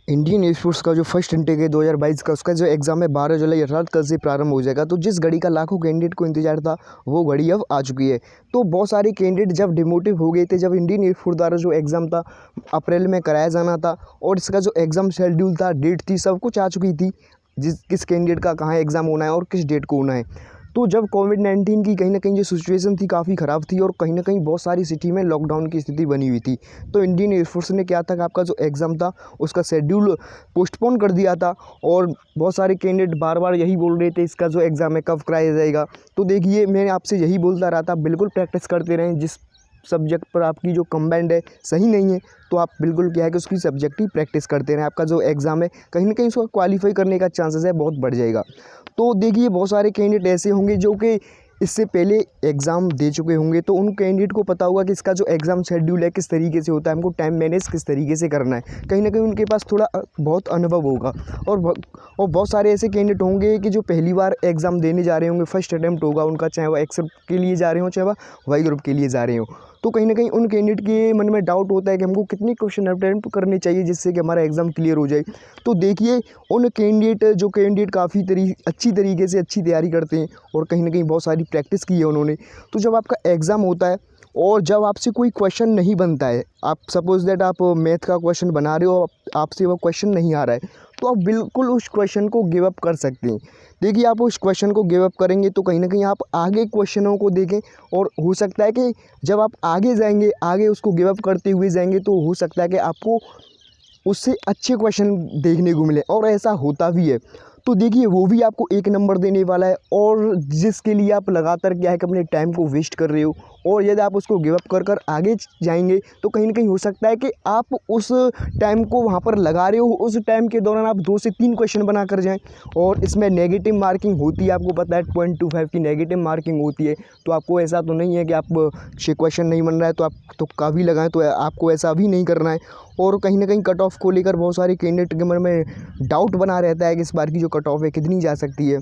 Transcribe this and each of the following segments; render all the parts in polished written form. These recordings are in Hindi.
इंडियन एयरफोर्स का जो फर्स्ट इनटेक है 2022 का, उसका जो एग्ज़ाम है 12 जुलाई अर्थात कल से प्रारंभ हो जाएगा। तो जिस घड़ी का लाखों कैंडिडेट को इंतजार था, वो घड़ी अब आ चुकी है। तो बहुत सारे कैंडिडेट जब डिमोटिव हो गए थे, जब इंडियन एयरफोर्स द्वारा जो एग्ज़ाम था अप्रैल में कराया जाना था और इसका जो एग्ज़ाम शेड्यूल था, डेट थी, सब कुछ आ चुकी थी, किस कैंडिडेट का कहाँ एग्ज़ाम होना है और किस डेट को होना है। तो जब कोविड-19 की कहीं न कहीं जो सिचुएशन थी काफ़ी ख़राब थी और कहीं न कहीं बहुत सारी सिटी में लॉकडाउन की स्थिति बनी हुई थी। तो इंडियन एयरफोर्स ने क्या था कि आपका जो एग्ज़ाम था उसका शेड्यूल पोस्टपोन कर दिया था और बहुत सारे कैंडिडेट बार-बार यही बोल रहे थे इसका जो एग्ज़ाम है कब कराया जाएगा। तो देखिए, मैं आपसे यही बोलता रहा था, बिल्कुल प्रैक्टिस करते रहें। जिस सब्जेक्ट पर आपकी जो कम्बाइंड है सही नहीं है, तो आप बिल्कुल क्या है कि उसकी सब्जेक्ट ही प्रैक्टिस करते रहें। आपका जो एग्ज़ाम है कहीं न कहीं उसका क्वालीफाई करने का चांसेस है बहुत बढ़ जाएगा। तो देखिए, बहुत सारे कैंडिडेट ऐसे होंगे जो कि इससे पहले एग्ज़ाम दे चुके होंगे, तो उन कैंडिडेट को पता होगा कि इसका जो एग्ज़ाम शेड्यूल है किस तरीके से होता है, हमको टाइम मैनेज किस तरीके से करना है। कहीं न कहीं उनके पास थोड़ा बहुत अनुभव होगा और बहुत सारे ऐसे कैंडिडेट होंगे कि जो पहली बार एग्ज़ाम देने जा रहे होंगे, फर्स्ट अटेम्प्ट होगा उनका, चाहे वो एक्सेप्ट के लिए जा रहे हों, चाहे वह वाई ग्रुप के लिए जा रहे हों। तो कहीं न कहीं उन कैंडिडेट के मन में डाउट होता है कि हमको कितने क्वेश्चन अटेम्प्ट करने चाहिए जिससे कि हमारा एग्ज़ाम क्लियर हो जाए। तो देखिए, उन कैंडिडेट काफ़ी अच्छी तरीके से अच्छी तैयारी करते हैं और कहीं न कहीं बहुत सारी प्रैक्टिस की है उन्होंने। तो जब आपका एग्ज़ाम होता है और जब आपसे कोई क्वेश्चन नहीं बनता है, आप सपोज़ दैट आप मैथ का क्वेश्चन बना रहे हो, आपसे वो क्वेश्चन नहीं आ रहा है, तो आप बिल्कुल उस क्वेश्चन को गिव अप कर सकते हैं। देखिए, आप उस क्वेश्चन को गिव अप करेंगे तो कहीं न कहीं आप आगे क्वेश्चनों को देखें और हो सकता है कि जब आप आगे जाएँगे, आगे उसको गिव अप करते हुए जाएँगे, तो हो सकता है कि आपको उससे अच्छे क्वेश्चन देखने को मिले और ऐसा होता भी है। तो देखिए, वो भी आपको 1 नंबर देने वाला है और जिसके लिए आप लगातार क्या है कि अपने टाइम को वेस्ट कर रहे हो और यदि आप उसको गिव अप कर आगे जाएँगे, तो कहीं न कहीं हो सकता है कि आप उस टाइम को वहाँ पर लगा रहे हो, उस टाइम के दौरान आप 2 से 3 क्वेश्चन बना कर जाएँ और इसमें नेगेटिव मार्किंग होती है, आपको पता है 0.25 की नेगेटिव मार्किंग होती है। तो आपको ऐसा तो नहीं है कि आप 6 क्वेश्चन नहीं बन रहा है तो आप तुक्का भी लगाएँ, तो आपको ऐसा भी नहीं करना है। और कहीं न कहीं कट ऑफ को लेकर बहुत सारे कैंडिडेट के मन में डाउट बना रहता है कि इस बार की जो कट ऑफ है कितनी जा सकती है।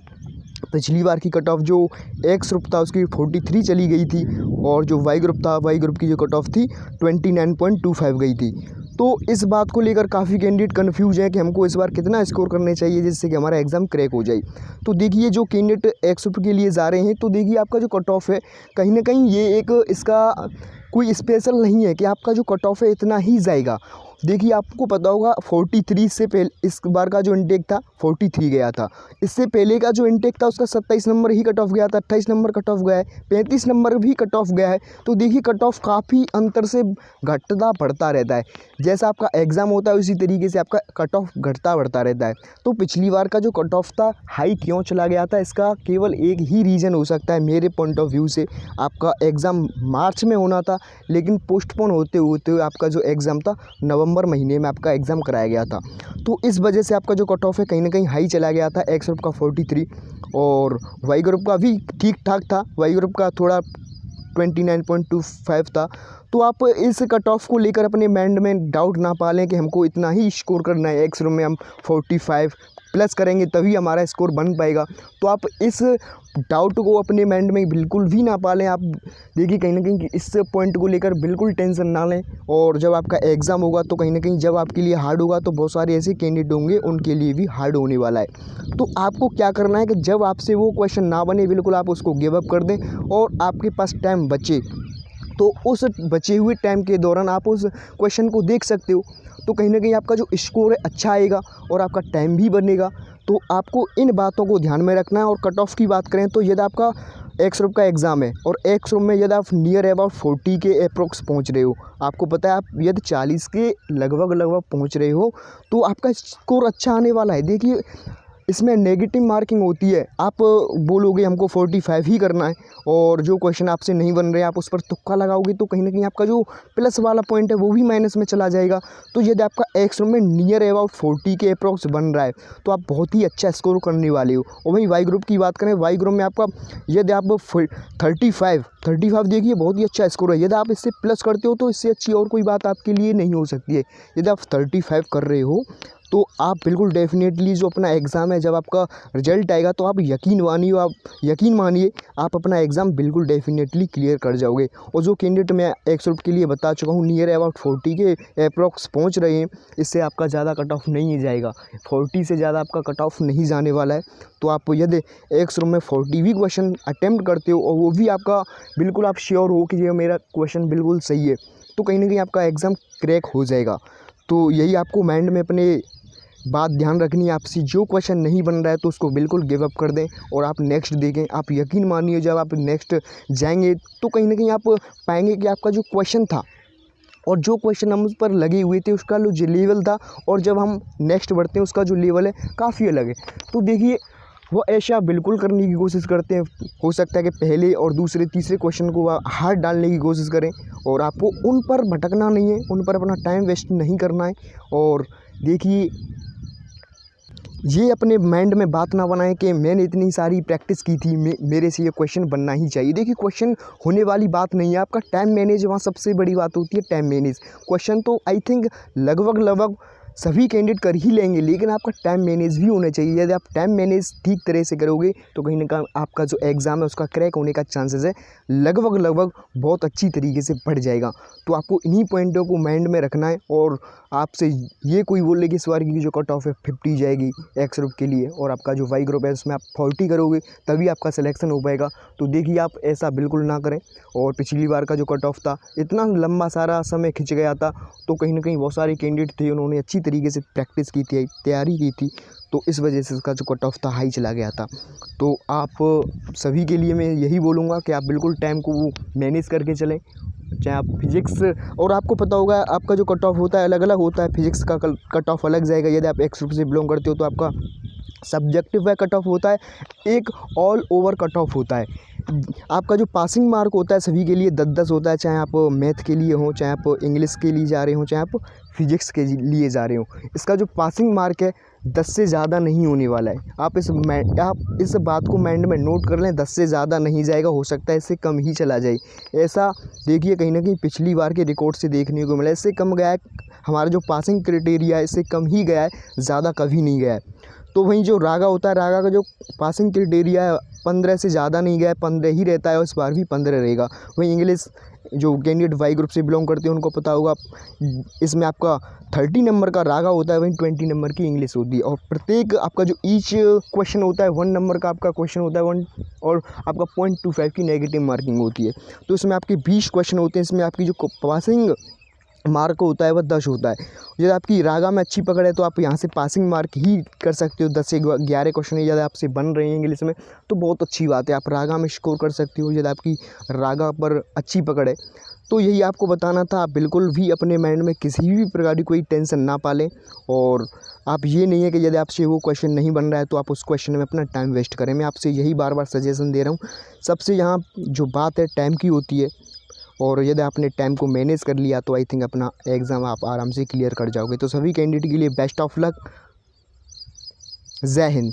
पिछली बार की कट ऑफ जो एक्स ग्रुप था उसकी 43 चली गई थी और जो वाई ग्रुप था, वाई ग्रुप की जो कट ऑफ थी 29.25 गई थी। तो इस बात को लेकर काफ़ी कैंडिडेट कन्फ्यूज़ हैं कि हमको इस बार कितना स्कोर करने चाहिए जिससे कि हमारा एग्ज़ाम क्रैक हो जाए। तो देखिए, जो कैंडिडेट एक्स ग्रुप के लिए जा रहे हैं, तो देखिए आपका जो कट ऑफ है कहीं न कहीं ये एक इसका कोई स्पेशल नहीं है कि आपका जो कट ऑफ है इतना ही जाएगा। देखिए, आपको पता होगा 43 से पहले इस बार का जो इनटेक था 43 गया था। इससे पहले का जो इनटेक था उसका 27 नंबर ही कट ऑफ गया था, 28 नंबर कट ऑफ गया है, 35 नंबर भी कट ऑफ गया है। तो देखिए, कट ऑफ काफ़ी अंतर से घटता बढ़ता रहता है। जैसा आपका एग्ज़ाम होता है उसी तरीके से आपका कट ऑफ घटता बढ़ता रहता है। तो पिछली बार का जो कट ऑफ था हाई क्यों चला गया था, इसका केवल एक ही रीज़न हो सकता है मेरे पॉइंट ऑफ व्यू से। आपका एग्ज़ाम मार्च में होना था, लेकिन पोस्टपोन होते होते आपका जो एग्ज़ाम था नवंबर महीने में आपका एग्ज़ाम कराया गया था। तो इस वजह से आपका जो कट ऑफ है कहीं न कहीं हाई चला गया था। एक्स ग्रुप का 43 और वाई ग्रुप का भी ठीक-ठाक था। वाई ग्रुप का थोड़ा 29.25 था। तो आप इस कट ऑफ को लेकर अपने माइंड में डाउट ना पालें कि हमको इतना ही स्कोर करना है। एक्स ग्रुप में हम 45 प्लस करेंगे तभी हमारा स्कोर बन पाएगा। तो आप इस डाउट को अपने माइंड में बिल्कुल भी ना पालें। आप देखिए, कहीं न कहीं इस पॉइंट को लेकर बिल्कुल टेंशन ना लें और जब आपका एग्ज़ाम होगा तो कहीं न कहीं जब आपके लिए हार्ड होगा तो बहुत सारे ऐसे कैंडिडेट होंगे उनके लिए भी हार्ड होने वाला है। तो आपको क्या करना है कि जब आपसे वो क्वेश्चन ना बने, बिल्कुल आप उसको गिव अप कर दें और आपके पास टाइम बचे तो उस बचे हुए टाइम के दौरान आप उस क्वेश्चन को देख सकते हो। तो कहीं न कहीं आपका जो स्कोर है अच्छा आएगा और आपका टाइम भी बनेगा। तो आपको इन बातों को ध्यान में रखना है। और कट ऑफ की बात करें तो यदि आपका एक्स ग्रुप का एग्ज़ाम है और एक्स ग्रुप में यदि आप नियर अबाउट 40 के अप्रोक्स पहुंच रहे हो, आपको पता है आप यदि 40 के लगभग पहुंच रहे हो, तो आपका स्कोर अच्छा आने वाला है। देखिए, इसमें नेगेटिव मार्किंग होती है। आप बोलोगे हमको 45 ही करना है और जो क्वेश्चन आपसे नहीं बन रहे आप उस पर तुक्का लगाओगे, तो कहीं न कहीं आपका जो प्लस वाला पॉइंट है वो भी माइनस में चला जाएगा। तो यदि आपका एक्स में नियर अबाउट 40 के अप्रॉक्स बन रहा है तो आप बहुत ही अच्छा स्कोर करने वाले हो। और वहीं वाई ग्रुप की बात करें, वाई ग्रुप में आपका यदि आप 35 देखिए बहुत ही अच्छा स्कोर है। यदि आप इससे प्लस करते हो तो इससे अच्छी और कोई बात आपके लिए नहीं हो सकती है। यदि आप 35 कर रहे हो तो आप बिल्कुल डेफिनेटली जो अपना एग्ज़ाम है, जब आपका रिजल्ट आएगा तो आप यकीन मानिए आप अपना एग्ज़ाम बिल्कुल डेफिनेटली क्लियर कर जाओगे। और जो कैंडिडेट मैं एक्सरूट के लिए बता चुका हूँ, नियर अबाउट 40 के अप्रॉक्स पहुँच रहे हैं, इससे आपका ज़्यादा कट ऑफ नहीं जाएगा। 40 से ज़्यादा आपका कट ऑफ नहीं जाने वाला है। तो आप यदि एक्सरूट में 40 भी क्वेश्चन अटेम्प्ट करते हो और वो भी आपका बिल्कुल आप श्योर हो कि ये मेरा क्वेश्चन बिल्कुल सही है, तो कहीं ना कहीं आपका एग्ज़ाम क्रैक हो जाएगा। तो यही आपको माइंड में अपने बात ध्यान रखनी है। आपसे जो क्वेश्चन नहीं बन रहा है तो उसको बिल्कुल गिव अप कर दें और आप नेक्स्ट देखें। आप यकीन मानिए जब आप नेक्स्ट जाएंगे तो कहीं ना कहीं आप पाएंगे कि आपका जो क्वेश्चन था और जो क्वेश्चन हम उस पर लगे हुए थे उसका जो लेवल था और जब हम नेक्स्ट बढ़ते हैं उसका जो लेवल है काफ़ी अलग है। तो देखिए वो ऐसा बिल्कुल करने की कोशिश करते हैं। हो सकता है कि पहले और दूसरे तीसरे क्वेश्चन को हाथ डालने की कोशिश करें और आपको उन पर भटकना नहीं है, उन पर अपना टाइम वेस्ट नहीं करना है। और देखिए ये अपने माइंड में बात ना बनाएं कि मैंने इतनी सारी प्रैक्टिस की थी, मेरे से ये क्वेश्चन बनना ही चाहिए। देखिए क्वेश्चन होने वाली बात नहीं है, आपका टाइम मैनेज वहाँ सबसे बड़ी बात होती है, टाइम मैनेज। क्वेश्चन तो आई थिंक लगभग सभी कैंडिडेट कर ही लेंगे, लेकिन आपका टाइम मैनेज भी होना चाहिए। यदि आप टाइम मैनेज ठीक तरह से करोगे तो कहीं ना कहीं आपका जो एग्ज़ाम है उसका क्रैक होने का चांसेस है लगभग बहुत अच्छी तरीके से बढ़ जाएगा। तो आपको इन्हीं पॉइंटों को माइंड में रखना है। और आपसे ये कोई बोले कि इस बार की जो कट ऑफ है 50 जाएगी एक्स ग्रुप के लिए और आपका जो वाई ग्रुप है उसमें आप 40 करोगे तभी आपका सिलेक्शन हो पाएगा, तो देखिए आप ऐसा बिल्कुल ना करें। और पिछली बार का जो कट ऑफ था इतना लंबा सारा समय खिंच गया था, तो कहीं ना कहीं बहुत सारे कैंडिडेट थे उन्होंने अच्छी तरीके से प्रैक्टिस की थी, तैयारी की थी, तो इस वजह से उसका जो कट ऑफ था हाई चला गया था। तो आप सभी के लिए मैं यही बोलूँगा कि आप बिल्कुल टाइम को मैनेज करके चलें, चाहे आप फिजिक्स। और आपको पता होगा आपका जो कट ऑफ होता है अलग अलग होता है, फिजिक्स का कट ऑफ अलग जाएगा यदि आप एक्स ग्रुप से बिलोंग करते हो, तो आपका सब्जेक्टिव का कट ऑफ होता है, एक ऑल ओवर कट ऑफ होता है। आपका जो पासिंग मार्क होता है सभी के लिए 10-10 होता है, चाहे आप मैथ के लिए हो, चाहे आप इंग्लिश के लिए जा रहे हो, चाहे आप फिजिक्स के लिए जा रहे हो। इसका जो पासिंग मार्क है 10 से ज़्यादा नहीं होने वाला है। आप इस बात को माइंड में नोट कर लें, 10 से ज़्यादा नहीं जाएगा, हो सकता है इससे कम ही चला जाए। ऐसा देखिए कहीं ना कहीं पिछली बार के रिकॉर्ड से देखने को मिला, इससे कम गया है। हमारा जो पासिंग क्राइटेरिया है इससे कम ही गया है, ज़्यादा कभी नहीं गया है। तो वहीं जो रागा होता है, रागा का जो पासिंग क्राइटेरिया है 15 से ज़्यादा नहीं गया है, 15 ही रहता है और इस बार भी 15 रहेगा। वहीं इंग्लिश जो कैंडिडेट वाई ग्रुप से बिलोंग करते हैं उनको पता होगा इसमें आपका 30 नंबर का रागा होता है, वहीं 20 नंबर की इंग्लिश होती है। और प्रत्येक आपका जो ईच क्वेश्चन होता है 1 नंबर का आपका क्वेश्चन होता है 1 और आपका 0.25 की नेगेटिव मार्किंग होती है। तो इसमें आपके 20 क्वेश्चन होते हैं, इसमें आपकी जो पासिंग मार्क होता है वह 10 होता है। यदि आपकी रागा में अच्छी पकड़ है तो आप यहाँ से पासिंग मार्क ही कर सकते हो। 10 से 11 क्वेश्चन यदि आपसे बन रहे हैं इंग्लिश में तो बहुत अच्छी बात है, आप रागा में स्कोर कर सकते हो यदि आपकी रागा पर अच्छी पकड़ है। तो यही आपको बताना था। आप बिल्कुल भी अपने माइंड में किसी भी प्रकार की कोई टेंशन ना पालें और आप ये नहीं है कि यदि आपसे वो क्वेश्चन नहीं बन रहा है तो आप उस क्वेश्चन में अपना टाइम वेस्ट करें। मैं आपसे यही बार बार सजेशन दे रहा हूँ। सबसे यहाँ जो बात है टाइम की होती है और यदि आपने टाइम को मैनेज कर लिया तो आई थिंक अपना एग्ज़ाम आप आराम से क्लियर कर जाओगे। तो सभी कैंडिडेट के लिए बेस्ट ऑफ लक। जय हिंद।